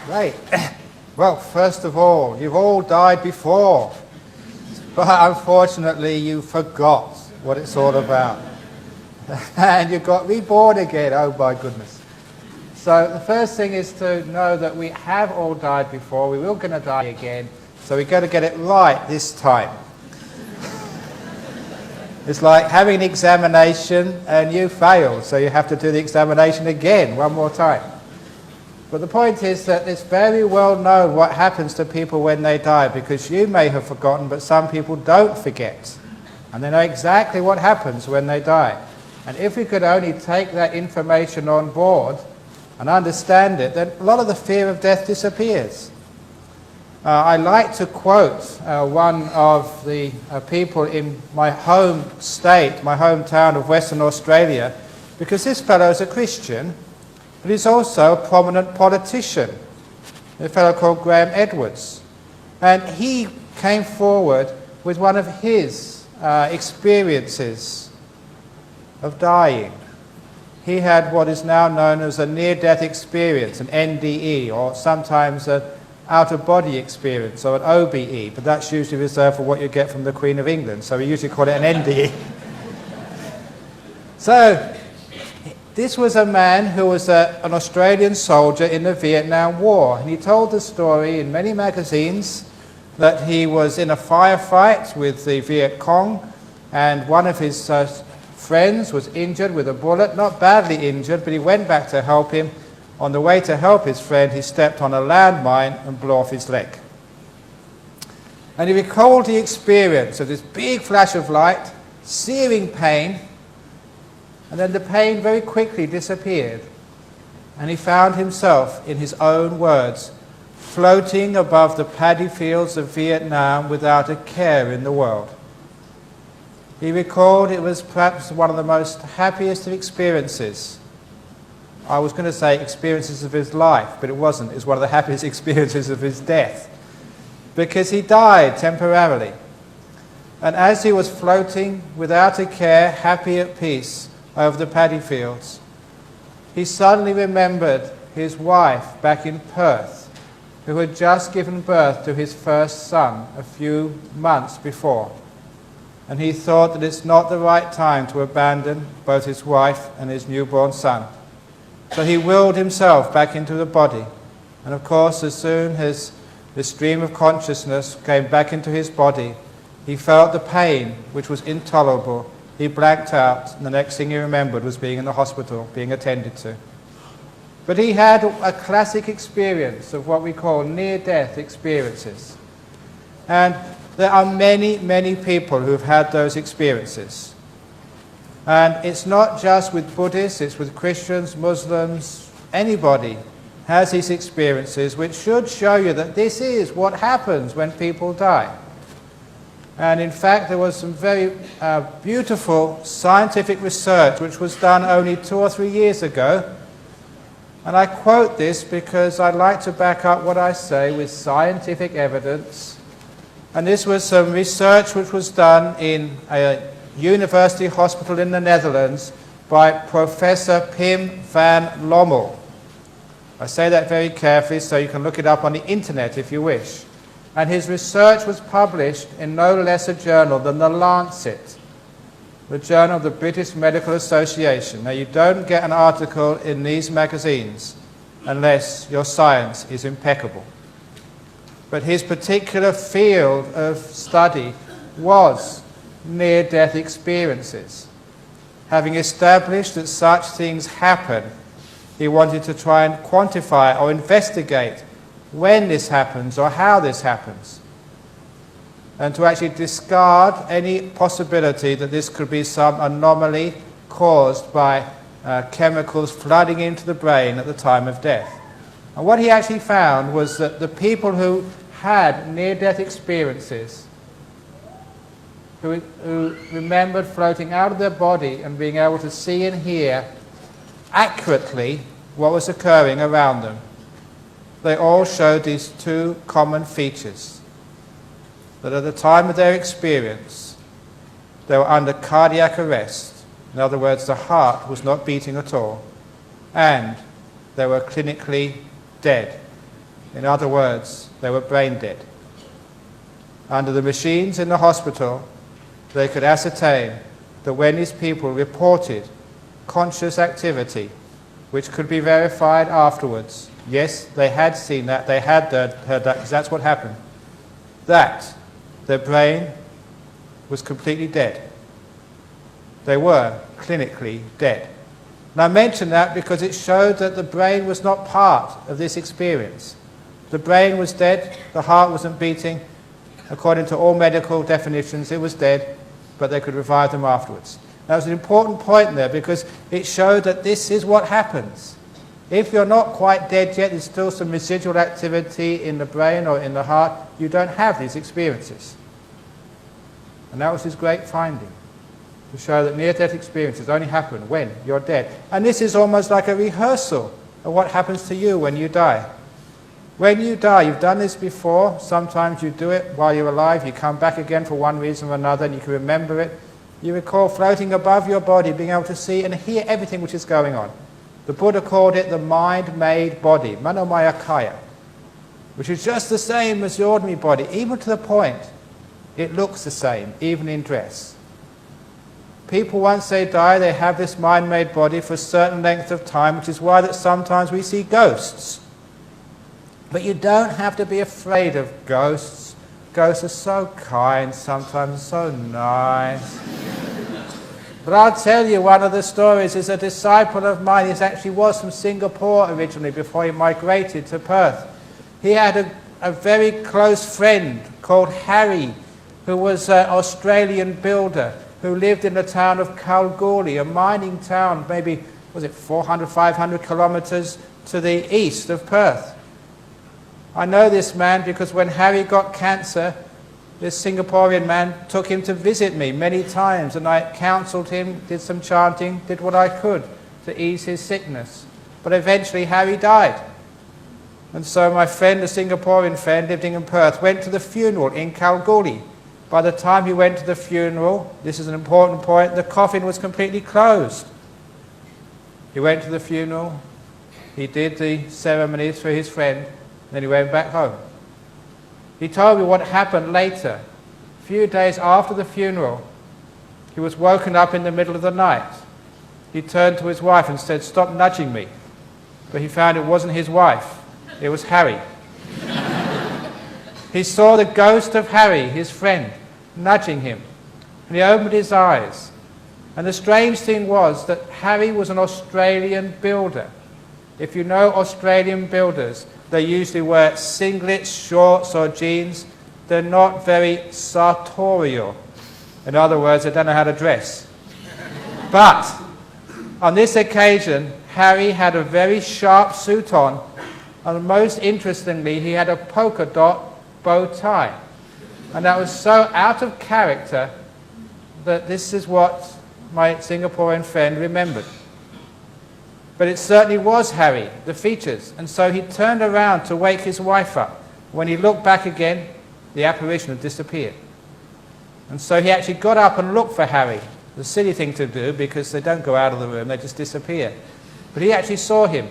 Right. Well, first of all, you've all died before, but unfortunately you forgot what it's all about. And you got reborn again, oh my goodness. So the first thing is to know that we have all died before, we will going to die again, so we've got to get it right this time. It's like having an examination and you failed, so you have to do the examination again, one more time. But the point is that it's very well known what happens to people when they die, because you may have forgotten, but some people don't forget. And they know exactly what happens when they die. And if we could only take that information on board and understand it, then a lot of the fear of death disappears. I like to quote one of the people in my home state, my hometown of Western Australia, because this fellow is a Christian, but he's also a prominent politician, a fellow called Graham Edwards. And he came forward with one of his experiences of dying. He had what is now known as a near-death experience, an NDE, or sometimes an out-of-body experience, or an OBE, but that's usually reserved for what you get from the Queen of England, so we usually call it an NDE. So, this was a man who was an Australian soldier in the Vietnam War, and he told the story in many magazines that he was in a firefight with the Viet Cong, and one of his friends was injured with a bullet, not badly injured, but he went back to help him. On the way to help his friend, he stepped on a landmine and blew off his leg. And he recalled the experience of this big flash of light, searing pain, and then the pain very quickly disappeared. And he found himself, in his own words, floating above the paddy fields of Vietnam without a care in the world. He recalled it was perhaps one of the most happiest of experiences. I was going to say experiences of his life, but it wasn't. It was one of the happiest experiences of his death, because he died temporarily. And as he was floating without a care, happy at peace over the paddy fields, he suddenly remembered his wife back in Perth, who had just given birth to his first son a few months before. And he thought that it's not the right time to abandon both his wife and his newborn son. So he willed himself back into the body. And of course, as soon as the stream of consciousness came back into his body, he felt the pain, which was intolerable. He blanked out, and the next thing he remembered was being in the hospital, being attended to. But he had a classic experience of what we call near-death experiences. And there are many, many people who have had those experiences. And it's not just with Buddhists, it's with Christians, Muslims, anybody has these experiences, which should show you that this is what happens when people die. And in fact, there was some very beautiful scientific research which was done only 2 or 3 years ago. And I quote this because I like to back up what I say with scientific evidence. And this was some research which was done in a university hospital in the Netherlands by Professor Pim van Lommel. I say that very carefully so you can look it up on the internet if you wish. And his research was published in no less a journal than The Lancet, the journal of the British Medical Association. Now, you don't get an article in these magazines unless your science is impeccable. But his particular field of study was near-death experiences. Having established that such things happen, he wanted to try and quantify or investigate when this happens or how this happens, and to actually discard any possibility that this could be some anomaly caused by chemicals flooding into the brain at the time of death. And what he actually found was that the people who had near-death experiences, who remembered floating out of their body and being able to see and hear accurately what was occurring around them, they all showed these two common features. That at the time of their experience, they were under cardiac arrest. In other words, the heart was not beating at all. And they were clinically dead. In other words, they were brain dead. Under the machines in the hospital, they could ascertain that when these people reported conscious activity, which could be verified afterwards, yes, they had seen that, they had heard that, because that's what happened, that their brain was completely dead. They were clinically dead. And I mention that because it showed that the brain was not part of this experience. The brain was dead, the heart wasn't beating. According to all medical definitions, it was dead, but they could revive them afterwards. That was an important point there because it showed that this is what happens. If you're not quite dead yet, there's still some residual activity in the brain or in the heart, you don't have these experiences. And that was his great finding, to show that near-death experiences only happen when you're dead. And this is almost like a rehearsal of what happens to you when you die. When you die, you've done this before, sometimes you do it while you're alive, you come back again for one reason or another, and you can remember it. You recall floating above your body, being able to see and hear everything which is going on. The Buddha called it the mind-made body, manomaya kaya, which is just the same as the ordinary body, even to the point it looks the same, even in dress. People, once they die, they have this mind-made body for a certain length of time, which is why that sometimes we see ghosts. But you don't have to be afraid of ghosts. Ghosts are so kind, sometimes so nice. But I'll tell you, one of the stories is a disciple of mine. He actually was from Singapore originally before he migrated to Perth. He had a very close friend called Harry, who was an Australian builder who lived in the town of Kalgoorlie, a mining town, maybe, was it 400, 500 kilometres to the east of Perth. I know this man because when Harry got cancer, this Singaporean man took him to visit me many times, and I counselled him, did some chanting, did what I could to ease his sickness. But eventually Harry died. And so my friend, the Singaporean friend living in Perth, went to the funeral in Kalgoorlie. By the time he went to the funeral, this is an important point, the coffin was completely closed. He went to the funeral, he did the ceremonies for his friend, then he went back home. He told me what happened later. A few days after the funeral, he was woken up in the middle of the night. He turned to his wife and said, "Stop nudging me." But he found it wasn't his wife, it was Harry. He saw the ghost of Harry, his friend, nudging him. And he opened his eyes. And the strange thing was that Harry was an Australian builder. If you know Australian builders, they usually wear singlets, shorts or jeans. They're not very sartorial. In other words, they don't know how to dress. But on this occasion, Harry had a very sharp suit on, and most interestingly, he had a polka dot bow tie. And that was so out of character that this is what my Singaporean friend remembered. But it certainly was Harry, the features. And so he turned around to wake his wife up. When he looked back again, the apparition had disappeared. And so he actually got up and looked for Harry. The silly thing to do because they don't go out of the room, they just disappear. But he actually saw him.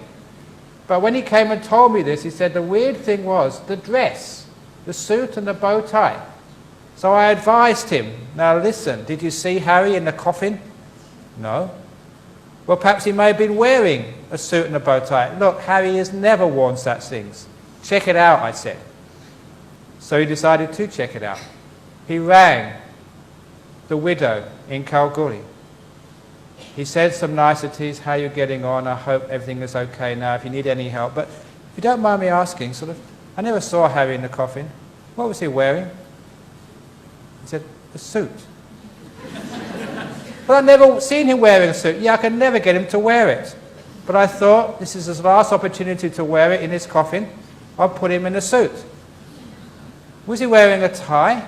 But when he came and told me this, he said the weird thing was the dress, the suit and the bow tie. So I advised him, now listen, did you see Harry in the coffin? No. Well, perhaps he may have been wearing a suit and a bow tie. Look, Harry has never worn such things. Check it out, I said. So he decided to check it out. He rang the widow in Kalgoorlie. He said some niceties, how are you getting on? I hope everything is okay now, if you need any help. But if you don't mind me asking, I never saw Harry in the coffin. What was he wearing? He said, a suit. But I've never seen him wearing a suit. Yeah, I could never get him to wear it. But I thought, this is his last opportunity to wear it in his coffin. I'll put him in a suit. Was he wearing a tie?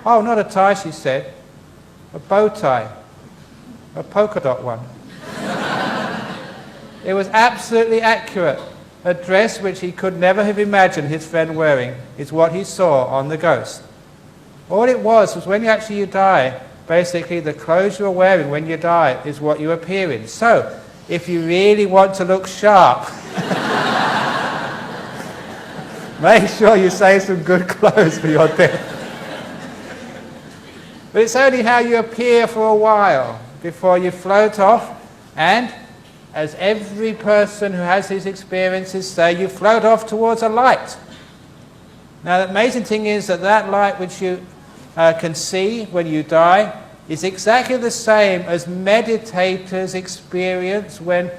Oh, not a tie, she said. A bow tie. A polka dot one. It was absolutely accurate. A dress which he could never have imagined his friend wearing is what he saw on the ghost. All it was when you actually die, basically the clothes you're wearing when you die is what you appear in. So, if you really want to look sharp, Make sure you save some good clothes for your death. But it's only how you appear for a while before you float off, and as every person who has these experiences say, you float off towards a light. Now the amazing thing is that that light which you can see when you die is exactly the same as meditators experience when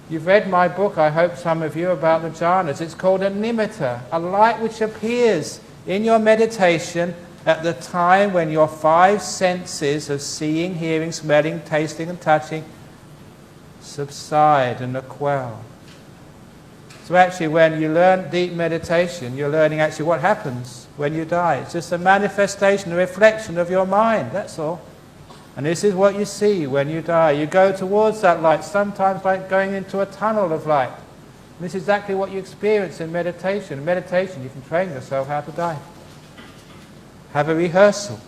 you've read my book, I hope some of you, about the jhanas. It's called a nimitta, a light which appears in your meditation at the time when your five senses of seeing, hearing, smelling, tasting and touching subside and are quelled. So actually when you learn deep meditation, you're learning actually what happens when you die. It's just a manifestation, a reflection of your mind, that's all. And this is what you see when you die. You go towards that light, sometimes like going into a tunnel of light. And this is exactly what you experience in meditation. In meditation, you can train yourself how to die. Have a rehearsal.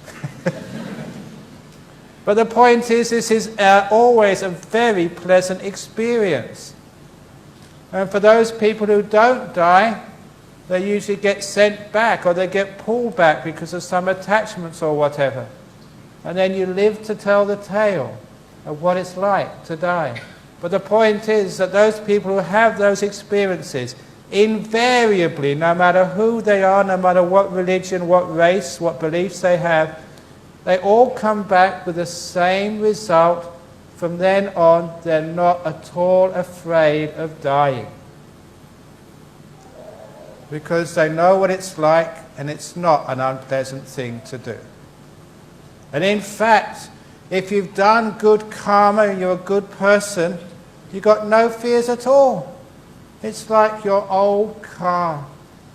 But the point is, this is always a very pleasant experience. And for those people who don't die, they usually get sent back or they get pulled back because of some attachments or whatever. And then you live to tell the tale of what it's like to die. But the point is that those people who have those experiences, invariably, no matter who they are, no matter what religion, what race, what beliefs they have, they all come back with the same result. From then on, they're not at all afraid of dying. Because they know what it's like, and it's not an unpleasant thing to do. And in fact, if you've done good karma and you're a good person, you've got no fears at all. It's like your old car,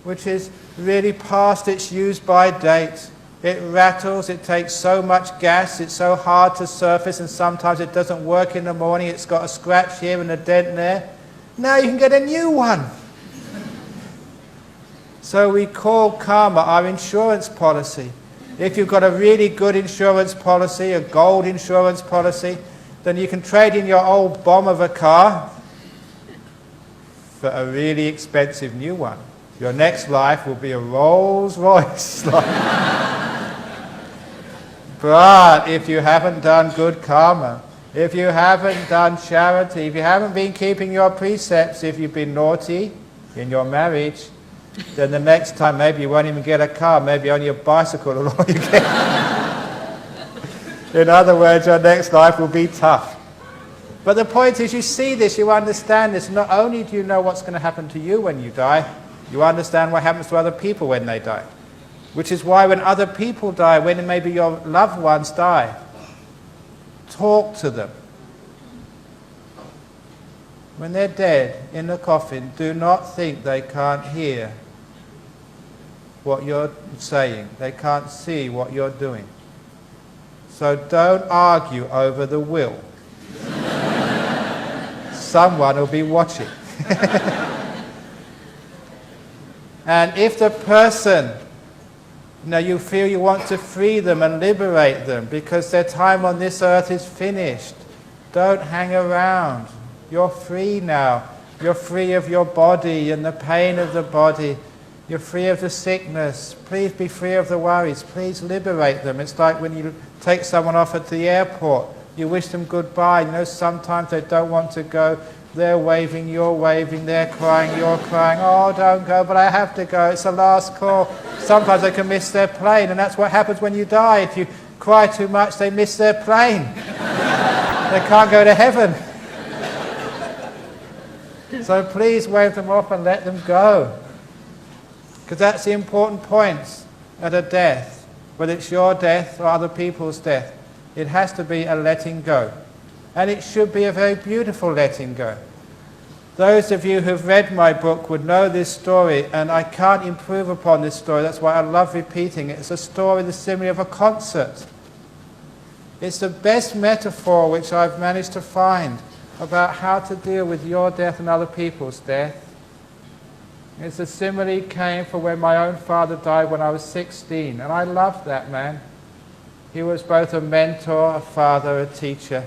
which is really past its use-by date. It rattles, it takes so much gas, it's so hard to surface, and sometimes it doesn't work in the morning, it's got a scratch here and a dent there. Now you can get a new one. So we call karma our insurance policy. If you've got a really good insurance policy, a gold insurance policy, then you can trade in your old bomb of a car for a really expensive new one. Your next life will be a Rolls Royce. But if you haven't done good karma, if you haven't done charity, if you haven't been keeping your precepts, if you've been naughty in your marriage, then the next time maybe you won't even get a car, maybe only a bicycle will all you get. In other words, your next life will be tough. But the point is, you see this, you understand this. Not only do you know what's going to happen to you when you die, you understand what happens to other people when they die. Which is why when other people die, when maybe your loved ones die, talk to them. When they're dead in the coffin, do not think they can't hear what you're saying. They can't see what you're doing. So don't argue over the will. Someone will be watching. And if the person, you feel you want to free them and liberate them because their time on this earth is finished, don't hang around. You're free now. You're free of your body and the pain of the body. You're free of the sickness. Please be free of the worries. Please liberate them. It's like when you take someone off at the airport. You wish them goodbye. Sometimes they don't want to go. They're waving, you're waving, they're crying, you're crying. Oh, don't go, but I have to go. It's the last call. Sometimes they can miss their plane, and that's what happens when you die. If you cry too much, they miss their plane. They can't go to heaven. So please wave them off and let them go. Because that's the important point at a death. Whether it's your death or other people's death, it has to be a letting go. And it should be a very beautiful letting go. Those of you who've read my book would know this story, and I can't improve upon this story. That's why I love repeating it. It's a story, the simile of a concert. It's the best metaphor which I've managed to find about how to deal with your death and other people's death. It's a simile came for when my own father died when I was 16, and I loved that man. He was both a mentor, a father, a teacher.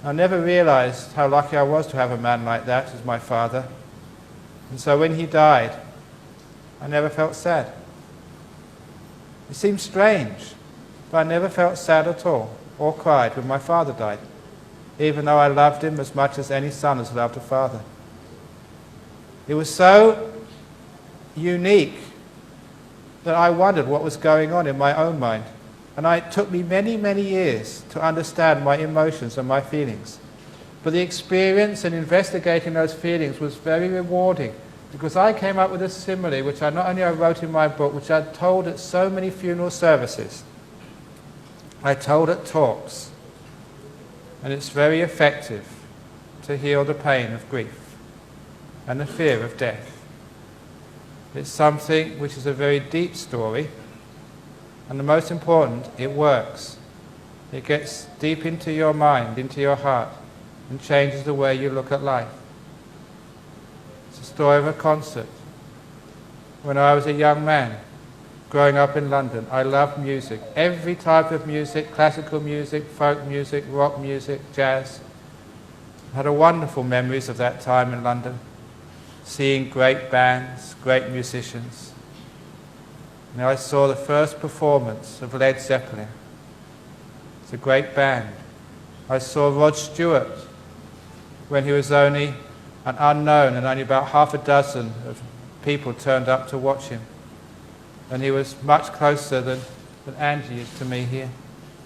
I never realized how lucky I was to have a man like that as my father. And so when he died, I never felt sad. It seems strange, but I never felt sad at all, or cried when my father died, even though I loved him as much as any son has loved a father. It was so unique that I wondered what was going on in my own mind. And it took me many, many years to understand my emotions and my feelings. But the experience and investigating those feelings was very rewarding, because I came up with a simile which I not only wrote in my book, which I'd told at so many funeral services. I told at talks. And it's very effective to heal the pain of grief and the fear of death. It's something which is a very deep story, and the most important, it works. It gets deep into your mind, into your heart, and changes the way you look at life. It's a story of a concert. When I was a young man, growing up in London, I loved music. Every type of music, classical music, folk music, rock music, jazz. I had wonderful memories of that time in London, seeing great bands, great musicians. And I saw the first performance of Led Zeppelin. It's a great band. I saw Rod Stewart when he was only an unknown, and only about half a dozen of people turned up to watch him. And he was much closer than Angie is to me here.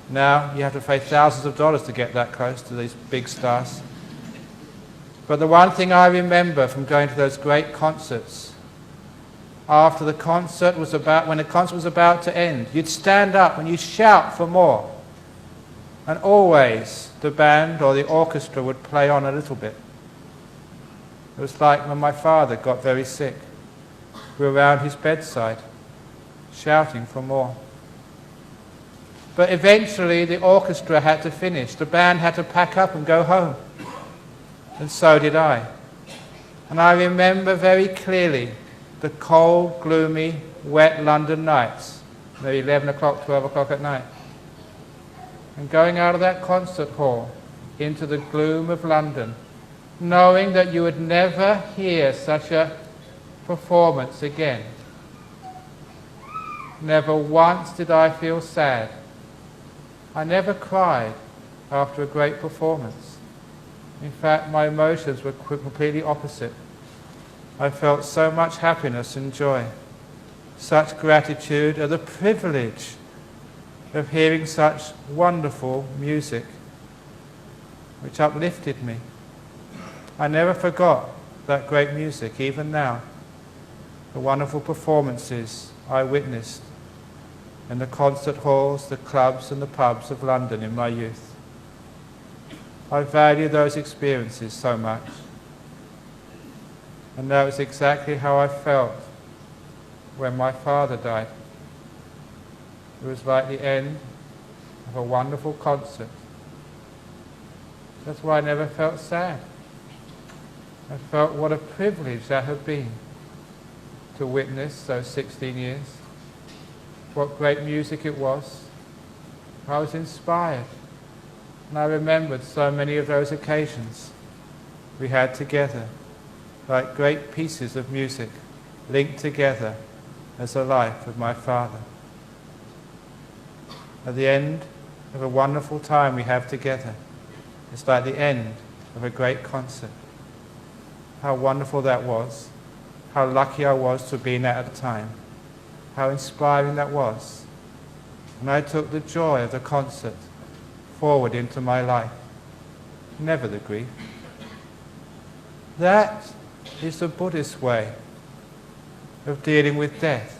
Now you have to pay thousands of dollars to get that close to these big stars. But the one thing I remember from going to those great concerts, after the concert was about, when the concert was about to end, you'd stand up and you'd shout for more. And always the band or the orchestra would play on a little bit. It was like when my father got very sick. We were around his bedside, shouting for more. But eventually the orchestra had to finish. The band had to pack up and go home. And so did I. And I remember very clearly the cold, gloomy, wet London nights, maybe 11 o'clock, 12 o'clock at night. And going out of that concert hall into the gloom of London, knowing that you would never hear such a performance again. Never once did I feel sad. I never cried after a great performance. In fact, my emotions were completely opposite. I felt so much happiness and joy, such gratitude at the privilege of hearing such wonderful music, which uplifted me. I never forgot that great music, even now. The wonderful performances I witnessed in the concert halls, the clubs and the pubs of London in my youth. I value those experiences so much. And that was exactly how I felt when my father died. It was like the end of a wonderful concert. That's why I never felt sad. I felt what a privilege that had been to witness those 16 years. What great music it was. I was inspired. And I remembered so many of those occasions we had together, like great pieces of music linked together as the life of my father. At the end of a wonderful time we have together, it's like the end of a great concert. How wonderful that was. How lucky I was to have been there at the time. How inspiring that was. And I took the joy of the concert forward into my life. Never the grief. That is the Buddhist way of dealing with death.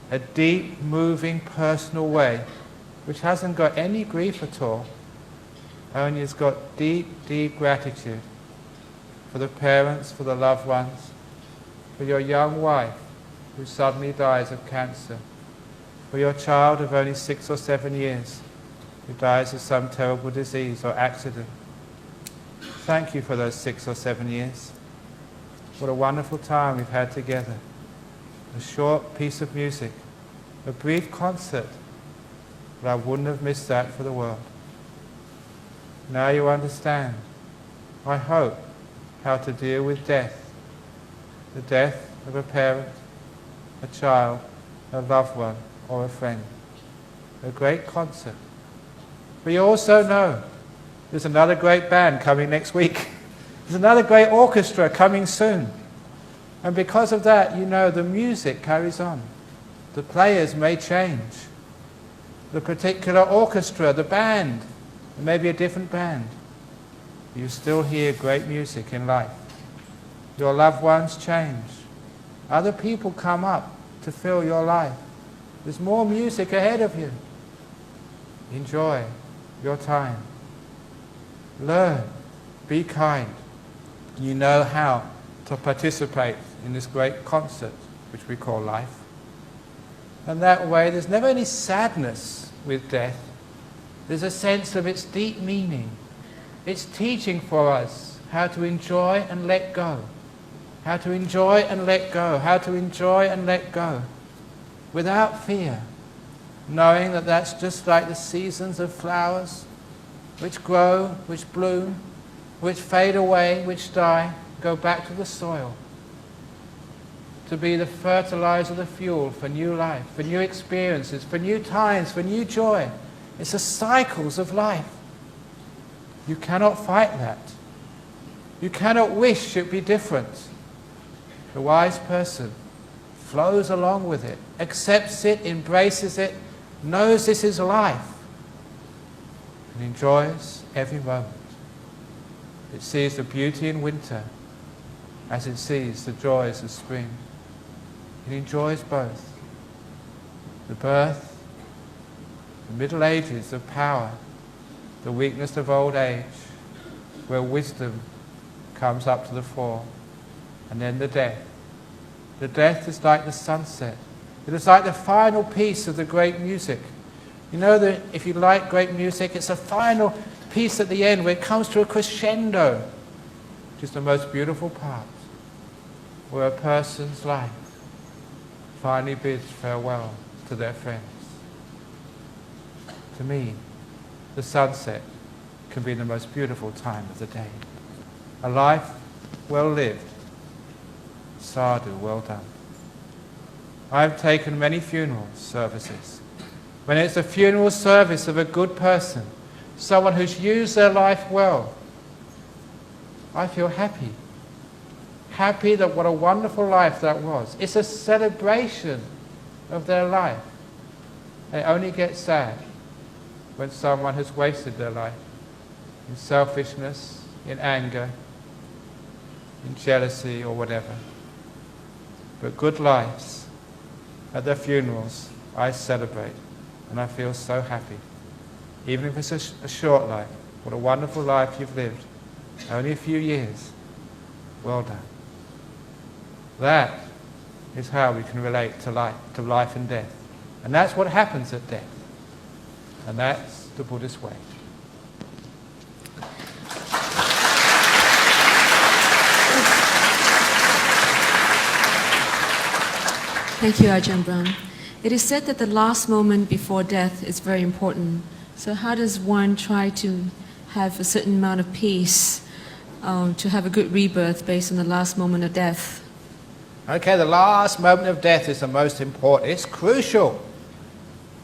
A deep, moving, personal way which hasn't got any grief at all, only has got deep, deep gratitude for the parents, for the loved ones, for your young wife who suddenly dies of cancer, for your child of only 6 or 7 years who dies of some terrible disease or accident. Thank you for those 6 or 7 years. What a wonderful time we've had together. A short piece of music, a brief concert, but I wouldn't have missed that for the world. Now you understand, I hope, how to deal with death. The death of a parent, a child, a loved one, or a friend. A great concert. But you also know there's another great band coming next week. There's another great orchestra coming soon. And because of that, you know the music carries on. The players may change. The particular orchestra, the band, it may be a different band. You still hear great music in life. Your loved ones change. Other people come up to fill your life. There's more music ahead of you. Enjoy your time. Learn. Be kind. You know how to participate in this great concert, which we call life. And that way, there's never any sadness with death. There's a sense of its deep meaning. It's teaching for us how to enjoy and let go. How to enjoy and let go. How to enjoy and let go. Without fear. Knowing that that's just like the seasons of flowers, which grow, which bloom, which fade away, which die, go back to the soil. To be the fertilizer, the fuel for new life, for new experiences, for new times, for new joy. It's the cycles of life. You cannot fight that. You cannot wish it be different. The wise person flows along with it, accepts it, embraces it, knows this is life, and enjoys every moment. It sees the beauty in winter as it sees the joys of spring. It enjoys both. The birth, the Middle Ages of power, the weakness of old age, where wisdom comes up to the fore, and then the death. The death is like the sunset. It is like the final piece of the great music. You know that if you like great music, it's a final piece at the end where it comes to a crescendo, which is the most beautiful part, where a person's life finally bids farewell to their friends. To me, the sunset can be the most beautiful time of the day. A life well lived, sadhu well done. I've taken many funeral services. When it's a funeral service of a good person, someone who's used their life well, I feel happy. Happy that what a wonderful life that was. It's a celebration of their life. They only get sad when someone has wasted their life in selfishness, in anger, in jealousy or whatever. But good lives, at their funerals, I celebrate and I feel so happy. Even if it's a short life, what a wonderful life you've lived. Only a few years. Well done. That is how we can relate to life and death. And that's what happens at death. And that's the Buddhist way. Thank you, Ajahn Brahm. It is said that the last moment before death is very important. So how does one try to have a certain amount of peace, to have a good rebirth based on the last moment of death? Okay, the last moment of death is the most important. It's crucial.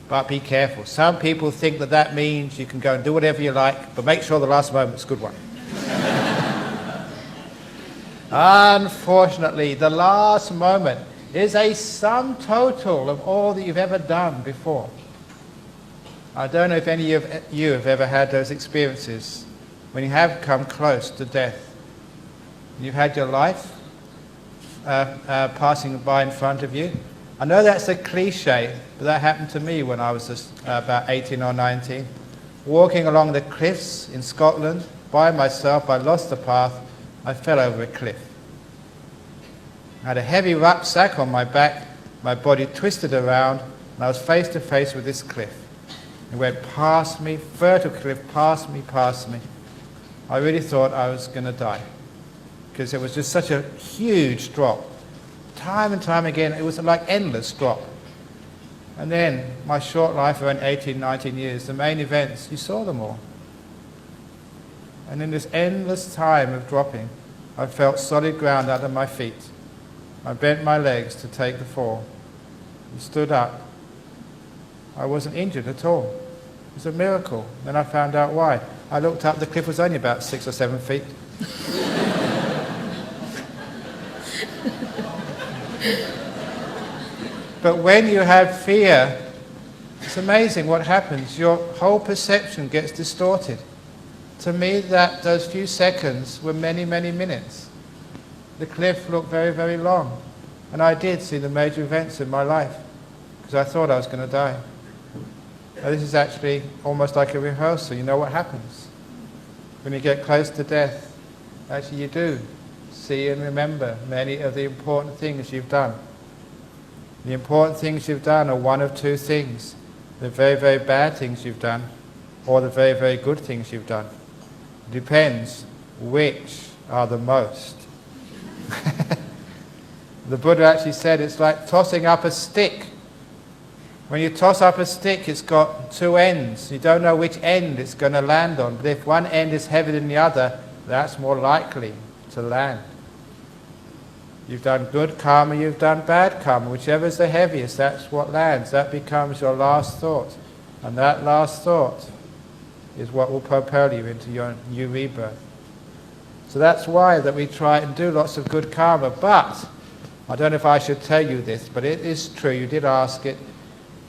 But be careful. Some people think that that means you can go and do whatever you like, but make sure the last moment's a good one. Unfortunately, the last moment is a sum total of all that you've ever done before. I don't know if any of you have ever had those experiences when you have come close to death. You've had your life passing by in front of you. I know that's a cliche, but that happened to me when I was just, about 18 or 19. Walking along the cliffs in Scotland by myself, I lost the path, I fell over a cliff. I had a heavy rucksack on my back, my body twisted around, and I was face to face with this cliff. It went past me, vertical cliff, past me. I really thought I was going to die, because it was just such a huge drop. Time and time again, it was like endless drop. And then, my short life, around 18, 19 years, the main events, you saw them all. And in this endless time of dropping, I felt solid ground under my feet. I bent my legs to take the fall. And stood up. I wasn't injured at all. It was a miracle. Then I found out why. I looked up, the cliff was only about 6 or 7 feet. But when you have fear, it's amazing what happens. Your whole perception gets distorted. To me, those few seconds were many, many minutes. The cliff looked very, very long. And I did see the major events in my life, because I thought I was going to die. Now, this is actually almost like a rehearsal. You know what happens. When you get close to death, actually you do see and remember many of the important things you've done. The important things you've done are one of two things. The very, very bad things you've done, or the very, very good things you've done. It depends which are the most. The Buddha actually said it's like tossing up a stick. When you toss up a stick, it's got two ends. You don't know which end it's going to land on. But if one end is heavier than the other, that's more likely to land. You've done good karma, you've done bad karma. Whichever is the heaviest, that's what lands. That becomes your last thought. And that last thought is what will propel you into your new rebirth. So that's why that we try and do lots of good karma. But, I don't know if I should tell you this, but it is true, you did ask it.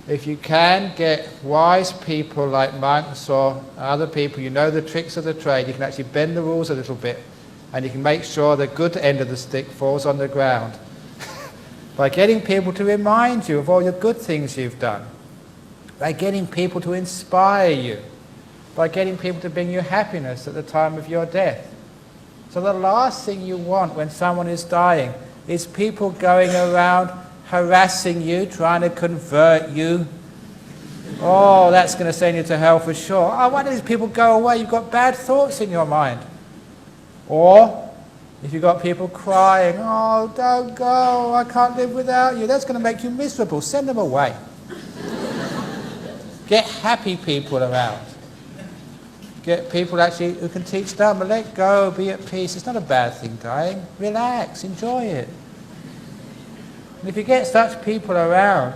If you can get wise people like monks or other people, you know the tricks of the trade, you can actually bend the rules a little bit, and you can make sure the good end of the stick falls on the ground. By getting people to remind you of all your good things you've done. By getting people to inspire you. By getting people to bring you happiness at the time of your death. So the last thing you want when someone is dying is people going around harassing you, trying to convert you. Oh, that's going to send you to hell for sure. Oh, why do these people go away? You've got bad thoughts in your mind. Or, if you've got people crying, oh, don't go, I can't live without you, that's going to make you miserable. Send them away. Get happy people around. Get people actually who can teach Dharma. Let go, be at peace. It's not a bad thing dying. Relax, enjoy it. And if you get such people around,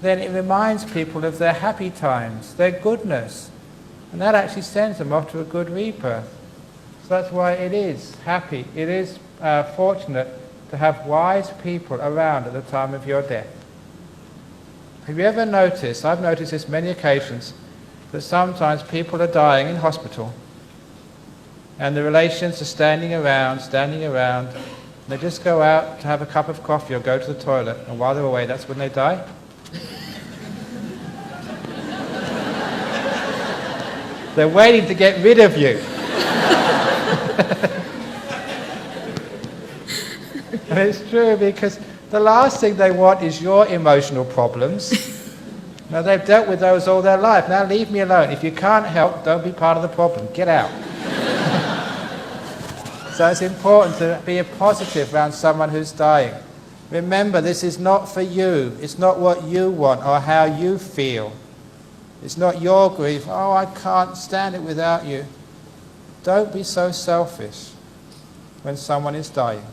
then it reminds people of their happy times, their goodness. And that actually sends them off to a good rebirth. So that's why it is happy, it is fortunate to have wise people around at the time of your death. Have you ever noticed, I've noticed this many occasions, that sometimes people are dying in hospital and the relations are standing around, they just go out to have a cup of coffee or go to the toilet, and while they're away, that's when they die? They're waiting to get rid of you. And it's true, because the last thing they want is your emotional problems. Now, they've dealt with those all their life. Now leave me alone. If you can't help, don't be part of the problem. Get out. So it's important to be a positive around someone who's dying. Remember, this is not for you. It's not what you want or how you feel. It's not your grief. Oh, I can't stand it without you. Don't be so selfish when someone is dying.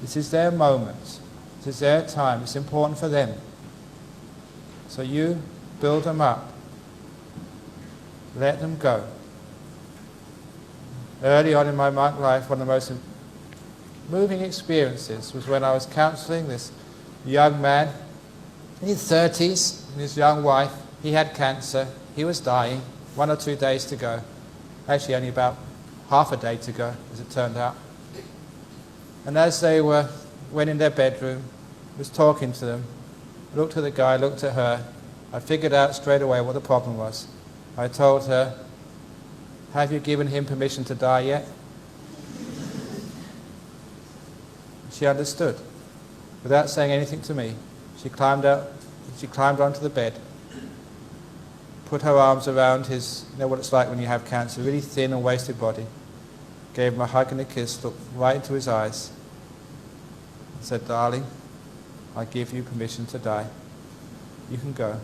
This is their moment. This is their time. It's important for them. So you build them up. Let them go. Early on in my monk life, one of the most moving experiences was when I was counseling this young man in his 30s, and his young wife. He had cancer. He was dying. 1 or 2 days to go. Actually, only about half a day to go, as it turned out. And as they went in their bedroom, was talking to them, looked at the guy, looked at her. I figured out straight away what the problem was. I told her, have you given him permission to die yet? She understood. Without saying anything to me, she climbed onto the bed, put her arms around his, you know what it's like when you have cancer, really thin and wasted body, gave him a hug and a kiss, looked right into his eyes, and said, darling, I give you permission to die. You can go.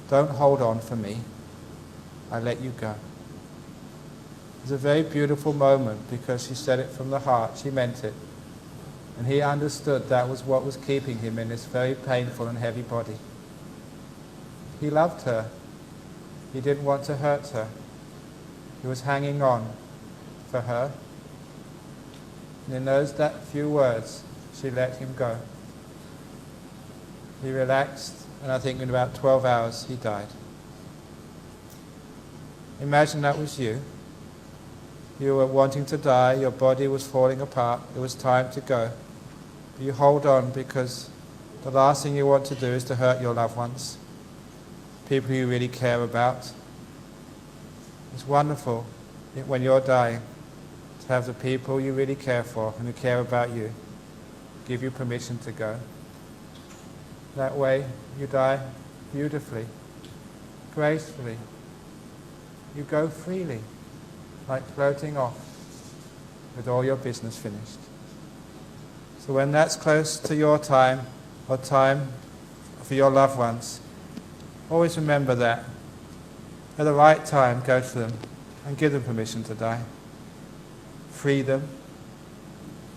Don't hold on for me. I let you go. It was a very beautiful moment because she said it from the heart. She meant it. And he understood that was what was keeping him in this very painful and heavy body. He loved her. He didn't want to hurt her. He was hanging on for her. And in that few words, she let him go. He relaxed, and I think in about 12 hours he died. Imagine that was you. You were wanting to die, your body was falling apart, it was time to go. You hold on because the last thing you want to do is to hurt your loved ones, people you really care about. It's wonderful when you're dying to have the people you really care for and who care about you give you permission to go. That way you die beautifully, gracefully. You go freely, like floating off with all your business finished. So when that's close to your time, or time for your loved ones, always remember that. At the right time, go to them and give them permission to die. Free them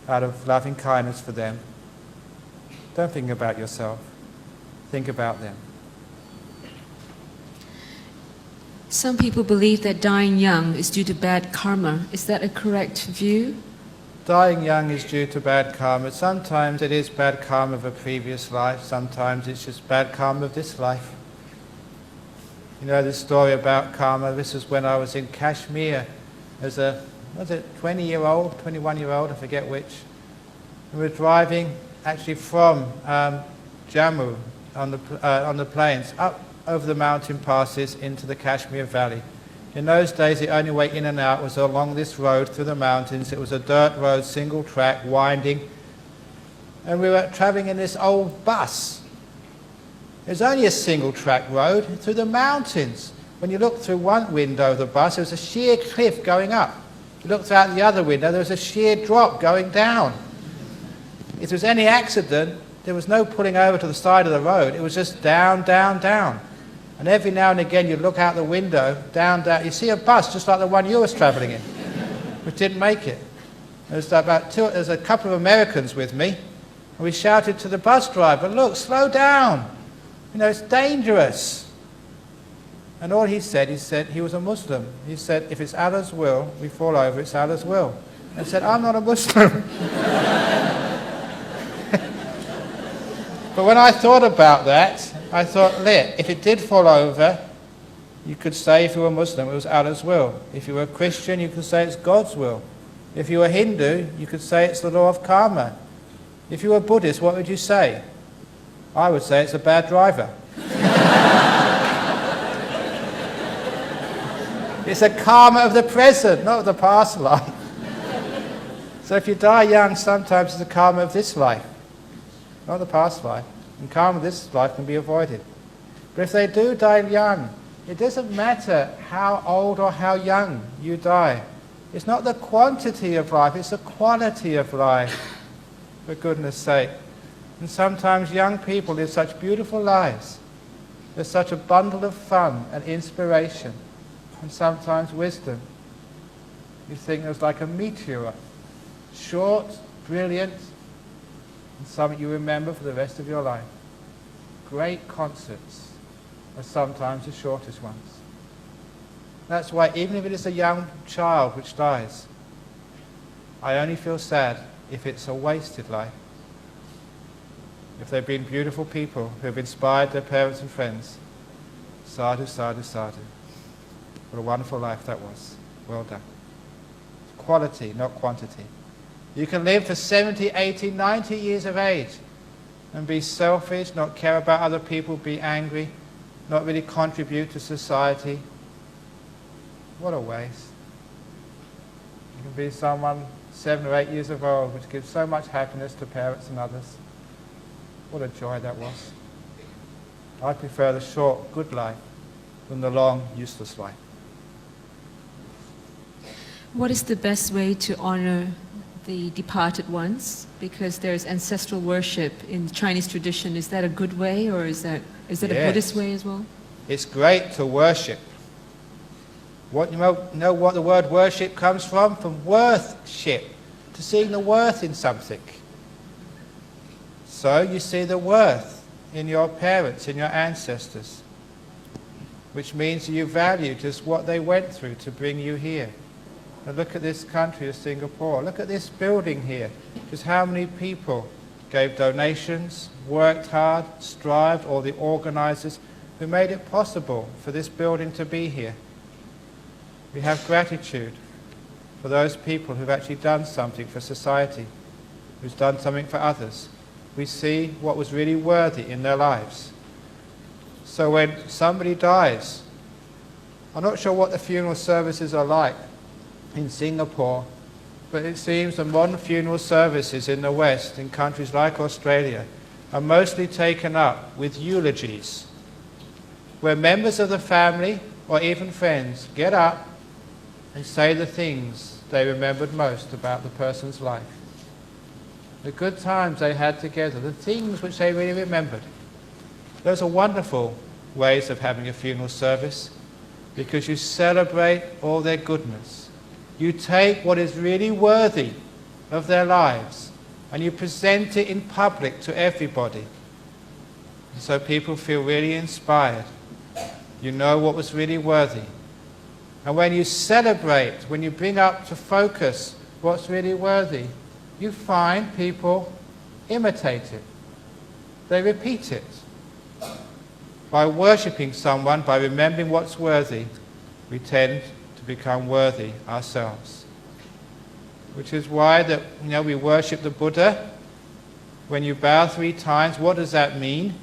out of loving kindness for them. Don't think about yourself. Think about them. Some people believe that dying young is due to bad karma. Is that a correct view? Dying young is due to bad karma. Sometimes it is bad karma of a previous life. Sometimes it's just bad karma of this life. You know the story about karma. This is when I was in Kashmir as a 20-year-old, 21-year-old, I forget which. We were driving actually from Jammu on the plains up over the mountain passes into the Kashmir Valley. In those days, the only way in and out was along this road through the mountains. It was a dirt road, single track, winding. And we were traveling in this old bus. It was only a single track road through the mountains. When you looked through one window of the bus, there was a sheer cliff going up. You looked out the other window, there was a sheer drop going down. If there was any accident, there was no pulling over to the side of the road. It was just down, down, down. And every now and again you look out the window, down, down, you see a bus just like the one you was travelling in, which didn't make it. There's a couple of Americans with me, and we shouted to the bus driver, look, slow down. You know, it's dangerous. And all he said, he was a Muslim. He said, if it's Allah's will, we fall over, it's Allah's will. And said, I'm not a Muslim. But when I thought about that, I thought, if it did fall over, you could say if you were Muslim, it was Allah's will. If you were a Christian, you could say it's God's will. If you were Hindu, you could say it's the law of karma. If you were Buddhist, what would you say? I would say it's a bad driver. It's a karma of the present, not of the past life. So if you die young, sometimes it's a karma of this life, not the past life. And karma of this life can be avoided. But if they do die young, it doesn't matter how old or how young you die. It's not the quantity of life, it's the quality of life, for goodness sake. And sometimes young people live such beautiful lives. There's such a bundle of fun and inspiration, and sometimes wisdom. You think it's like a meteor, short, brilliant, and something you remember for the rest of your life. Great concerts are sometimes the shortest ones. That's why even if it is a young child which dies, I only feel sad if it's a wasted life. If they've been beautiful people who have inspired their parents and friends, sadhu, sadhu, sadhu. What a wonderful life that was. Well done. Quality, not quantity. You can live for 70, 80, 90 years of age and be selfish, not care about other people, be angry, not really contribute to society. What a waste. You can be someone 7 or 8 years of old, which gives so much happiness to parents and others. What a joy that was. I prefer the short, good life than the long, useless life. What is the best way to honor the departed ones? Because there's ancestral worship in Chinese tradition. Is that a good way, or is that a Buddhist way as well? It's great to worship. You know what the word worship comes from? From worthship, to seeing the worth in something. So you see the worth in your parents, in your ancestors, which means you value just what they went through to bring you here. And look at this country of Singapore. Look at this building here. Just how many people gave donations, worked hard, strived, or the organizers who made it possible for this building to be here. We have gratitude for those people who've actually done something for society, who's done something for others. We see what was really worthy in their lives. So when somebody dies, I'm not sure what the funeral services are like in Singapore, but it seems the modern funeral services in the West, in countries like Australia, are mostly taken up with eulogies, where members of the family or even friends get up and say the things they remembered most about the person's life. The good times they had together, the things which they really remembered. Those are wonderful ways of having a funeral service, because you celebrate all their goodness. You take what is really worthy of their lives and you present it in public to everybody. And so people feel really inspired. You know what was really worthy. And when you celebrate, when you bring up to focus what's really worthy, you find people imitate it. They repeat it. By worshipping someone, by remembering what's worthy, we tend to become worthy ourselves. Which is why we worship the Buddha. When you bow 3 times, what does that mean?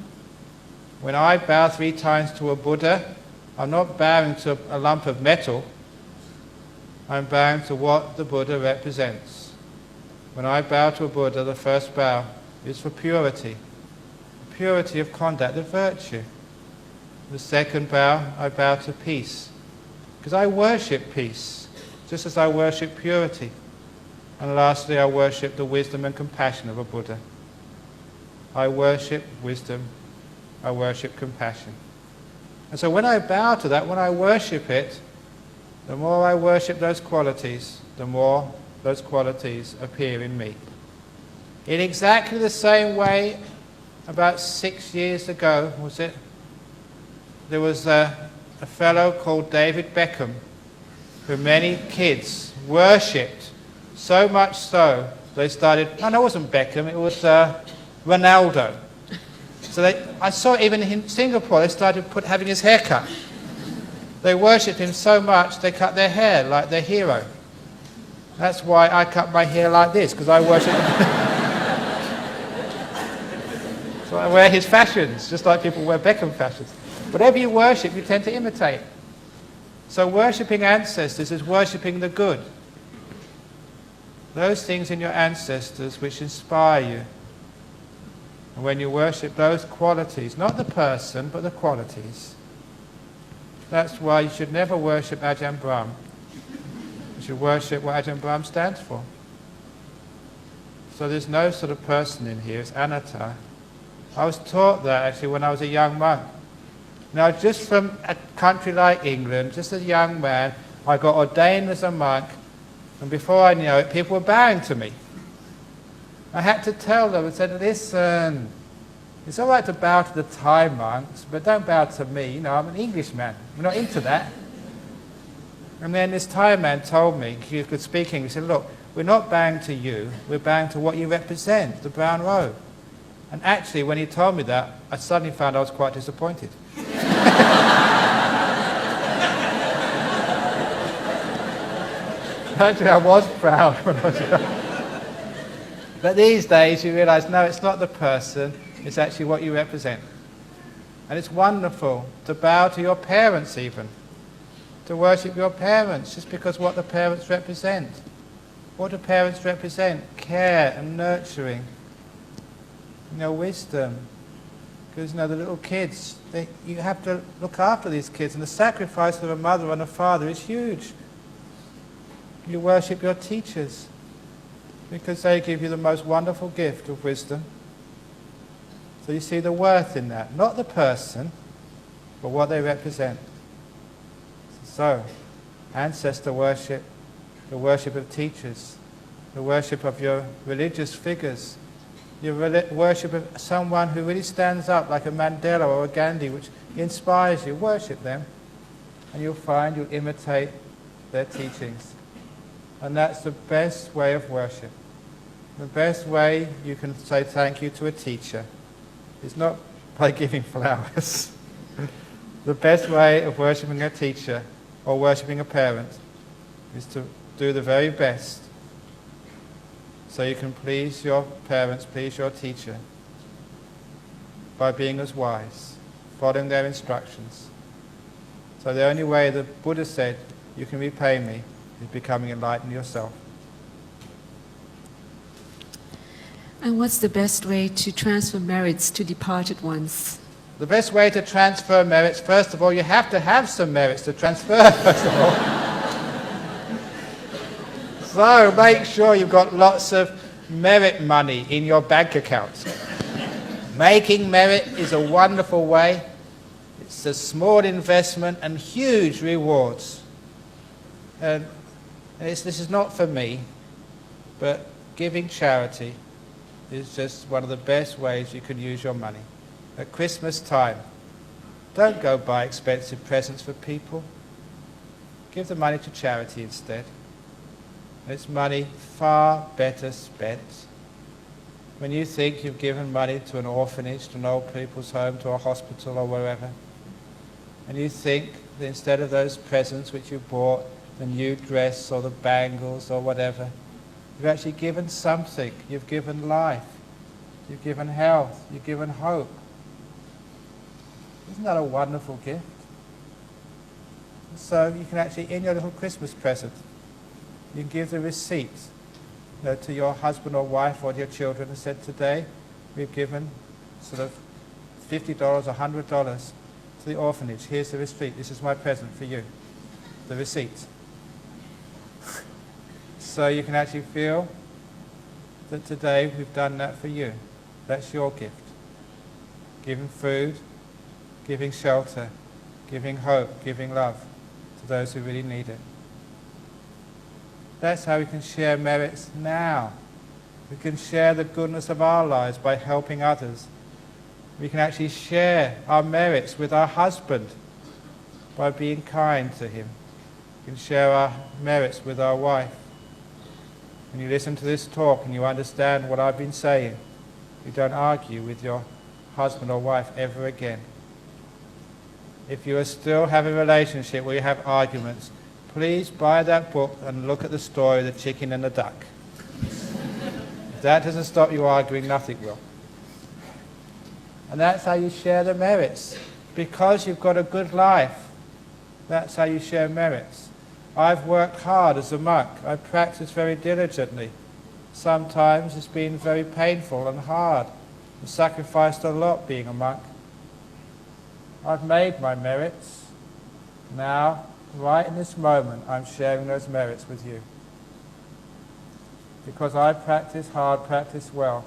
When I bow 3 times to a Buddha, I'm not bowing to a lump of metal. I'm bowing to what the Buddha represents. When I bow to a Buddha, the first bow is for purity. Purity of conduct, the virtue. The second bow, I bow to peace. Because I worship peace, just as I worship purity. And lastly, I worship the wisdom and compassion of a Buddha. I worship wisdom, I worship compassion. And so when I bow to that, when I worship it, the more I worship those qualities, the more those qualities appear in me. In exactly the same way, about 6 years ago, was it? There was a fellow called David Beckham, who many kids worshipped, so much so they started, no, it wasn't Beckham, it was Ronaldo. So I saw even in Singapore, they started having his hair cut. They worshipped him so much, they cut their hair like their hero. That's why I cut my hair like this, because I worship him. So I wear his fashions, just like people wear Beckham fashions. Whatever you worship, you tend to imitate. So worshipping ancestors is worshipping the good. Those things in your ancestors which inspire you. And when you worship those qualities, not the person, but the qualities, that's why you should never worship Ajahn Brahm. You should worship what Ajahn Brahm stands for. So there's no sort of person in here, it's anatta. I was taught that actually when I was a young monk. Now, just from a country like England, just as a young man, I got ordained as a monk, and before I knew it, people were bowing to me. I had to tell them, I said, listen, it's all right to bow to the Thai monks, but don't bow to me, I'm an Englishman, I'm not into that. And then this Thai man told me, he could speak English, he said, look, we're not bowing to you, we're bowing to what you represent, the brown robe. And actually, when he told me that, I suddenly found I was quite disappointed. Actually, I was proud when I was young. But these days, you realise, no, it's not the person, it's actually what you represent. And it's wonderful to bow to your parents even, to worship your parents, just because what the parents represent. What do parents represent? Care and nurturing. Wisdom. Because the little kids, you have to look after these kids, and the sacrifice of a mother and a father is huge. You worship your teachers because they give you the most wonderful gift of wisdom. So you see the worth in that, not the person, but what they represent. So, ancestor worship, the worship of teachers, the worship of your religious figures, You worship someone who really stands up, like a Mandela or a Gandhi, which inspires you. Worship them, and you'll find you'll imitate their teachings. And that's the best way of worship. The best way you can say thank you to a teacher is not by giving flowers. The best way of worshipping a teacher or worshipping a parent is to do the very best so you can please your parents, please your teacher by being as wise, following their instructions. So the only way the Buddha said you can repay me is becoming enlightened yourself. And what's the best way to transfer merits to departed ones? The best way to transfer merits, first of all, you have to have some merits to transfer, first of all. So make sure you've got lots of merit money in your bank account. Making merit is a wonderful way. It's a small investment and huge rewards. And this is not for me, but giving charity is just one of the best ways you can use your money. At Christmas time, don't go buy expensive presents for people. Give the money to charity instead. It's money far better spent. When you think you've given money to an orphanage, to an old people's home, to a hospital or wherever, and you think that instead of those presents which you bought, the new dress or the bangles or whatever, you've actually given something. You've given life. You've given health. You've given hope. Isn't that a wonderful gift? So you can actually, in your little Christmas present, you can give the receipt to your husband or wife or your children and said, today we've given sort of $50 or $100 to the orphanage. Here's the receipt. This is my present for you. The receipt. So you can actually feel that today we've done that for you. That's your gift. Giving food, giving shelter, giving hope, giving love to those who really need it. That's how we can share merits now. We can share the goodness of our lives by helping others. We can actually share our merits with our husband by being kind to him. We can share our merits with our wife. When you listen to this talk and you understand what I've been saying, you don't argue with your husband or wife ever again. If you still have a relationship where you have arguments, please buy that book and look at the story of the chicken and the duck. If that doesn't stop you arguing, nothing will. And that's how you share the merits. Because you've got a good life, that's how you share merits. I've worked hard as a monk. I practiced very diligently. Sometimes it's been very painful and hard. I've sacrificed a lot being a monk. I've made my merits. Now, right in this moment, I'm sharing those merits with you. Because I practice hard, practice well,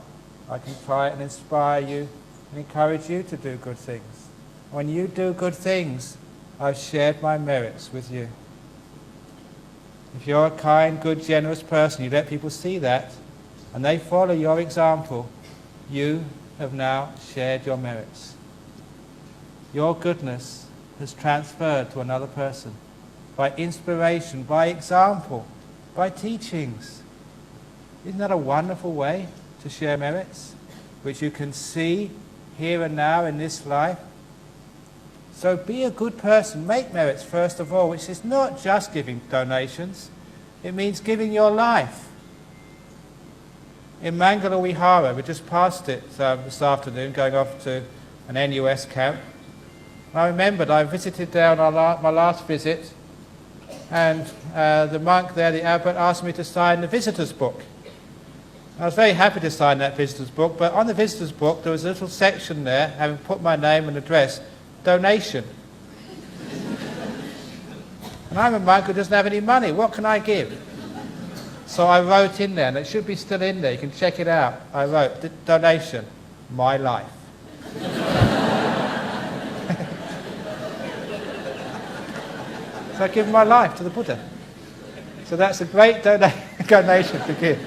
I can try and inspire you and encourage you to do good things. When you do good things, I've shared my merits with you. If you're a kind, good, generous person, you let people see that, and they follow your example, you have now shared your merits. Your goodness has transferred to another person by inspiration, by example, by teachings. Isn't that a wonderful way to share merits, which you can see here and now in this life? So be a good person. Make merits first of all, which is not just giving donations. It means giving your life. In Mangalavihara, we just passed it this afternoon, going off to an NUS camp. I remembered I visited there on my last visit, and the monk there, the abbot, asked me to sign the visitor's book. I was very happy to sign that visitor's book, but on the visitor's book there was a little section there, having put my name and address, donation. And I'm a monk who doesn't have any money. What can I give? So I wrote in there, and it should be still in there. You can check it out. I wrote, donation, my life. So I give my life to the Buddha. So that's a great donation to give.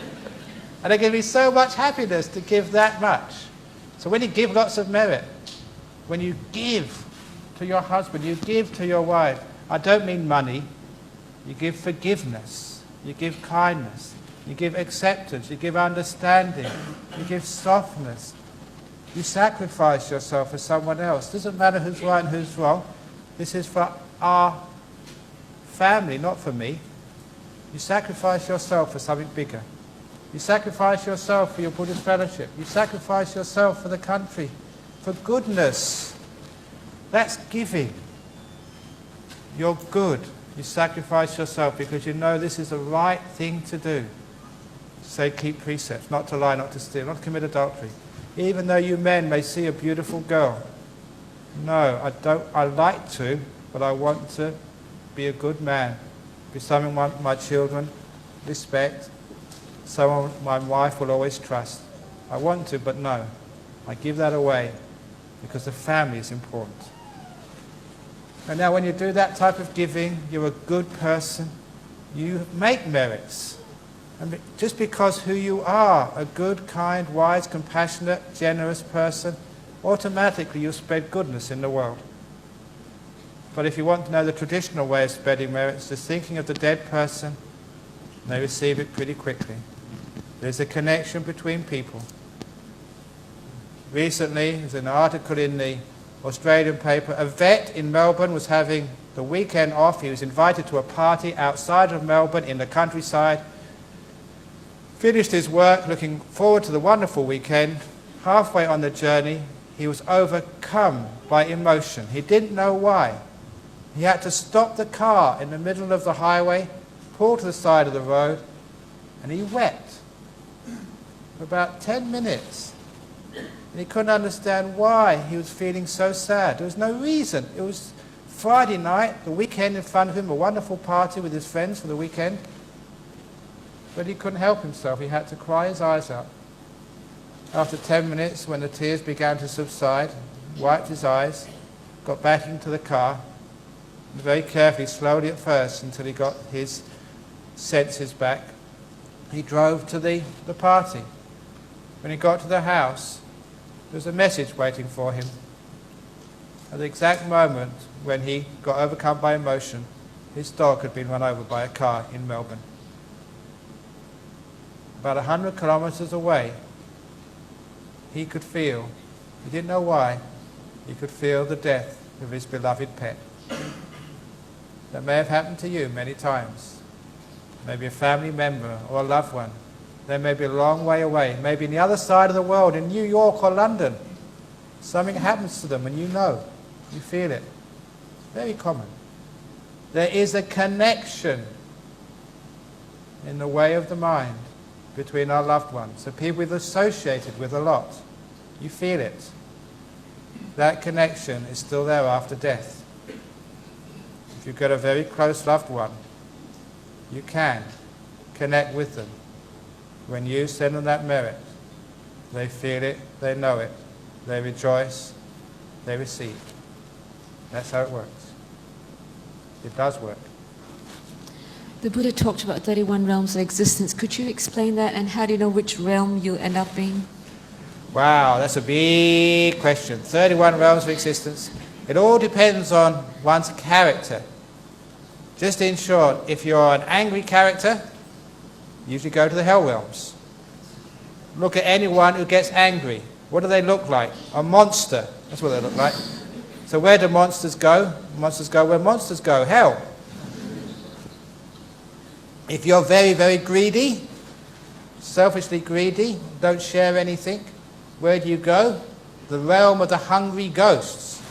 And it gives me so much happiness to give that much. So when you give lots of merit, when you give to your husband, you give to your wife, I don't mean money, you give forgiveness, you give kindness, you give acceptance, you give understanding, you give softness. You sacrifice yourself for someone else. It doesn't matter who's right and who's wrong. This is for our family, not for me. You sacrifice yourself for something bigger. You sacrifice yourself for your Buddhist fellowship. You sacrifice yourself for the country, for goodness. That's giving. You're good. You sacrifice yourself because you know this is the right thing to do. Say, keep precepts, not to lie, not to steal, not to commit adultery. Even though you men may see a beautiful girl. No, I don't. I like to, but I want to be a good man. Be someone my children respect. Someone my wife will always trust. I want to, but no. I give that away because the family is important. And now when you do that type of giving, you're a good person. You make merits. And just because who you are, a good, kind, wise, compassionate, generous person, automatically you spread goodness in the world. But if you want to know the traditional way of spreading merits, just thinking of the dead person, they receive it pretty quickly. There's a connection between people. Recently, there's an article in the Australian paper. A vet in Melbourne was having the weekend off. He was invited to a party outside of Melbourne in the countryside. Finished his work, looking forward to the wonderful weekend. Halfway on the journey, he was overcome by emotion. He didn't know why. He had to stop the car in the middle of the highway, pull to the side of the road, and he wept for about 10 minutes. And he couldn't understand why he was feeling so sad. There was no reason. It was Friday night, the weekend in front of him, a wonderful party with his friends for the weekend. But he couldn't help himself. He had to cry his eyes out. After 10 minutes, when the tears began to subside, wiped his eyes, got back into the car, and very carefully, slowly at first, until he got his senses back, he drove to the party. When he got to the house, there was a message waiting for him. At the exact moment when he got overcome by emotion, his dog had been run over by a car in Melbourne. About 100 kilometres away, he could feel, he didn't know why, he could feel the death of his beloved pet. That may have happened to you many times. Maybe a family member or a loved one. They may be a long way away, maybe on the other side of the world, in New York or London. Something happens to them and you know, you feel it. Very common. There is a connection in the way of the mind between our loved ones, the people we've associated with a lot. You feel it. That connection is still there after death. If you've got a very close loved one, you can connect with them. When you send them that merit, they feel it, they know it, they rejoice, they receive. That's how it works. It does work. The Buddha talked about 31 realms of existence. Could you explain that, and how do you know which realm you'll end up in? Wow, that's a big question. 31 realms of existence. It all depends on one's character. Just in short, if you're an angry character, usually go to the hell realms. Look at anyone who gets angry. What do they look like? A monster. That's what they look like. So where do monsters go? Monsters go where monsters go. Hell. If you're very, very greedy, selfishly greedy, don't share anything, where do you go? The realm of the hungry ghosts.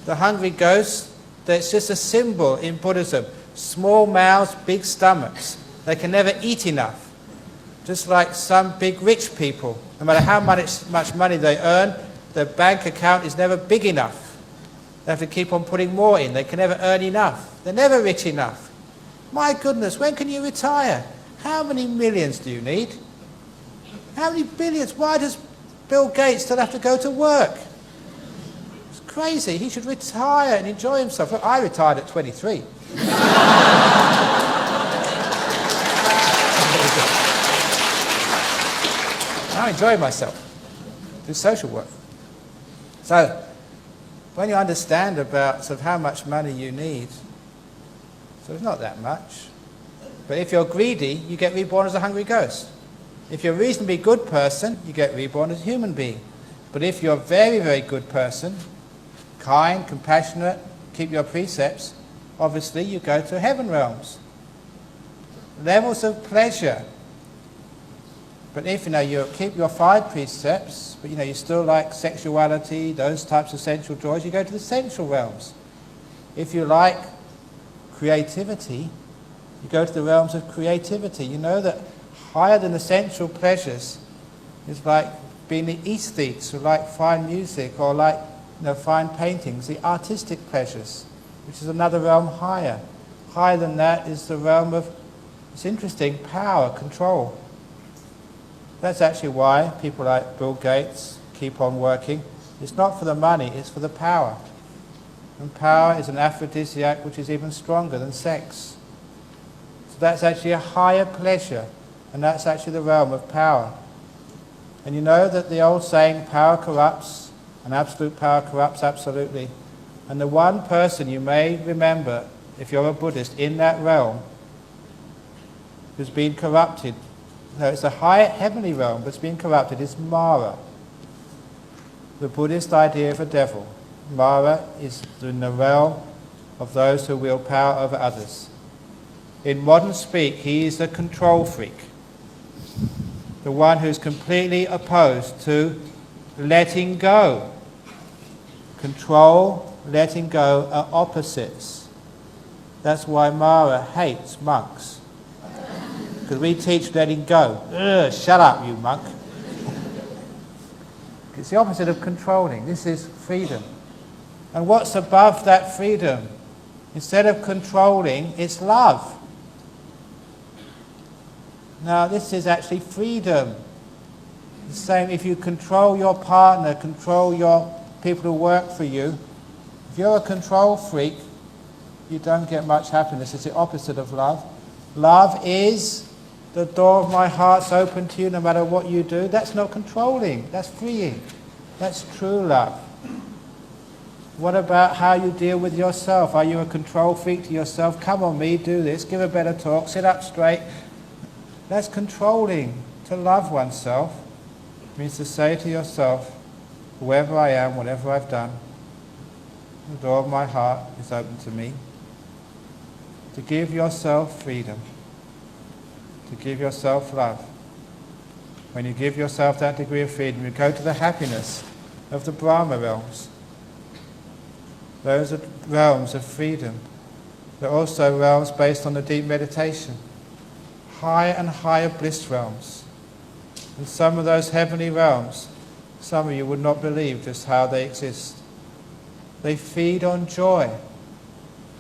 The hungry ghosts, that's just a symbol in Buddhism. Small mouths, big stomachs. They can never eat enough. Just like some big rich people. No matter how much money they earn, their bank account is never big enough. They have to keep on putting more in. They can never earn enough. They're never rich enough. My goodness, when can you retire? How many millions do you need? How many billions? Why does Bill Gates still have to go to work? It's crazy. He should retire and enjoy himself. Look, I retired at 23. I'm enjoying myself. Do social work. So, when you understand about sort of how much money you need, so it's not that much. But if you're greedy, you get reborn as a hungry ghost. If you're a reasonably good person, you get reborn as a human being. But if you're a very, very good person, kind, compassionate, keep your precepts, obviously you go to heaven realms. Levels of pleasure. But if you keep your 5 precepts, but you still like sexuality, those types of sensual joys, you go to the sensual realms. If you like creativity, you go to the realms of creativity. You know that higher than the sensual pleasures is like being the aesthetes who like fine music or like fine paintings, the artistic pleasures, which is another realm higher. Higher than that is the realm of, it's interesting, power, control. That's actually why people like Bill Gates keep on working. It's not for the money, it's for the power. And power is an aphrodisiac which is even stronger than sex. So that's actually a higher pleasure, and that's actually the realm of power. And you know that the old saying, power corrupts, and absolute power corrupts absolutely. And the one person you may remember, if you're a Buddhist, in that realm, who's been corrupted, no, it's a higher heavenly realm that's been corrupted, is Mara. The Buddhist idea of a devil. Mara is in the realm of those who wield power over others. In modern speak, he is the control freak. The one who's completely opposed to letting go. Control, letting go are opposites. That's why Mara hates monks. Because we teach letting go. Ugh, shut up, you monk. It's the opposite of controlling. This is freedom. And what's above that freedom? Instead of controlling, it's love. Now, this is actually freedom. The same if you control your partner, control your people who work for you. If you're a control freak, you don't get much happiness. It's the opposite of love. Love is the door of my heart's open to you no matter what you do. That's not controlling. That's freeing. That's true love. What about how you deal with yourself? Are you a control freak to yourself? Come on, me, do this. Give a better talk. Sit up straight. That's controlling. To love oneself means to say to yourself, whoever I am, whatever I've done, the door of my heart is open to me. To give yourself freedom. To give yourself love. When you give yourself that degree of freedom, you go to the happiness of the Brahma realms. Those are realms of freedom. They're also realms based on the deep meditation. Higher and higher bliss realms. And some of those heavenly realms, some of you would not believe just how they exist. They feed on joy.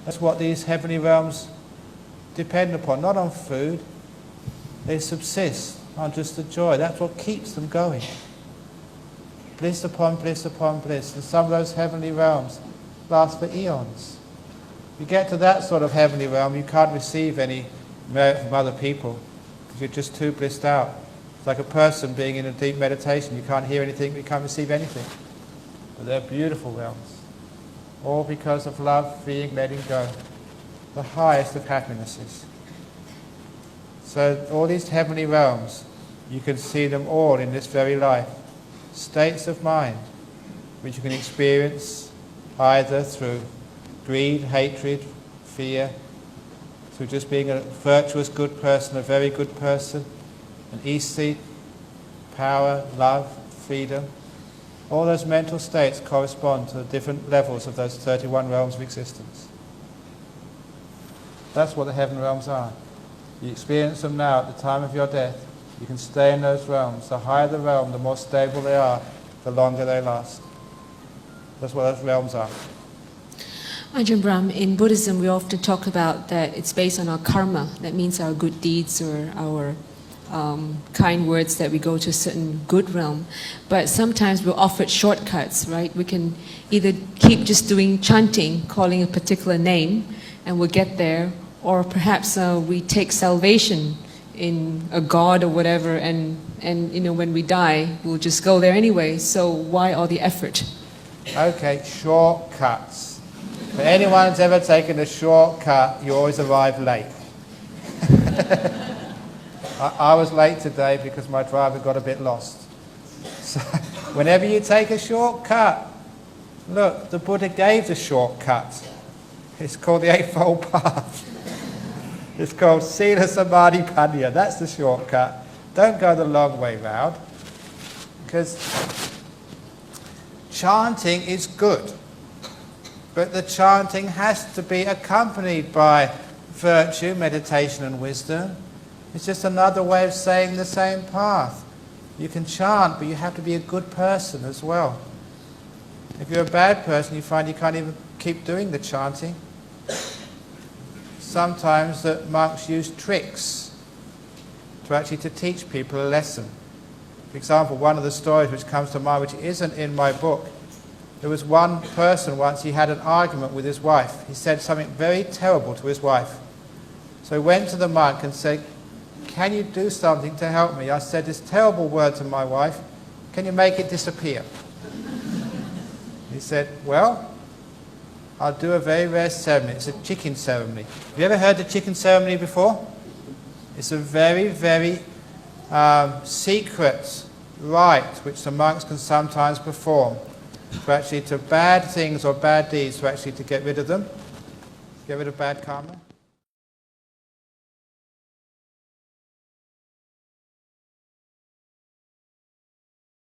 That's what these heavenly realms depend upon, not on food. They subsist on just the joy. That's what keeps them going. Bliss upon bliss upon bliss. And some of those heavenly realms last for eons. You get to that sort of heavenly realm, you can't receive any merit from other people because you're just too blissed out. It's like a person being in a deep meditation. You can't hear anything, you can't receive anything. But they're beautiful realms. All because of love, freeing, letting go. The highest of happinesses. So all these heavenly realms, you can see them all in this very life. States of mind which you can experience either through greed, hatred, fear, through just being a virtuous good person, a very good person, an aesthete, power, love, freedom. All those mental states correspond to the different levels of those 31 realms of existence. That's what the heaven realms are. You experience them now at the time of your death. You can stay in those realms. The higher the realm, the more stable they are, the longer they last. That's what those realms are. Ajahn Brahm, in Buddhism we often talk about that it's based on our karma. That means our good deeds or our kind words that we go to a certain good realm. But sometimes we're offered shortcuts, right? We can either keep just doing chanting, calling a particular name, and we'll get there, or perhaps we take salvation in a god or whatever and And, when we die, we'll just go there anyway. So why all the effort? Okay, shortcuts. If anyone's ever taken a shortcut, you always arrive late. I was late today because my driver got a bit lost. So whenever you take a shortcut, look, the Buddha gave the shortcut. It's called the Eightfold Path. It's called Sila Samadhi Panya. That's the shortcut. Don't go the long way round. Because chanting is good. But the chanting has to be accompanied by virtue, meditation and wisdom. It's just another way of saying the same path. You can chant, but you have to be a good person as well. If you're a bad person, you find you can't even keep doing the chanting. Sometimes the monks use tricks to teach people a lesson. For example, one of the stories which comes to mind, which isn't in my book, there was one person once, he had an argument with his wife. He said something very terrible to his wife. So he went to the monk and said, "Can you do something to help me? I said this terrible word to my wife. Can you make it disappear?" He said, "Well, I'll do a very rare ceremony. It's a chicken ceremony." Have you ever heard the chicken ceremony before? It's a very, very secret rite which the monks can sometimes perform to bad things or bad deeds, to get rid of them, get rid of bad karma.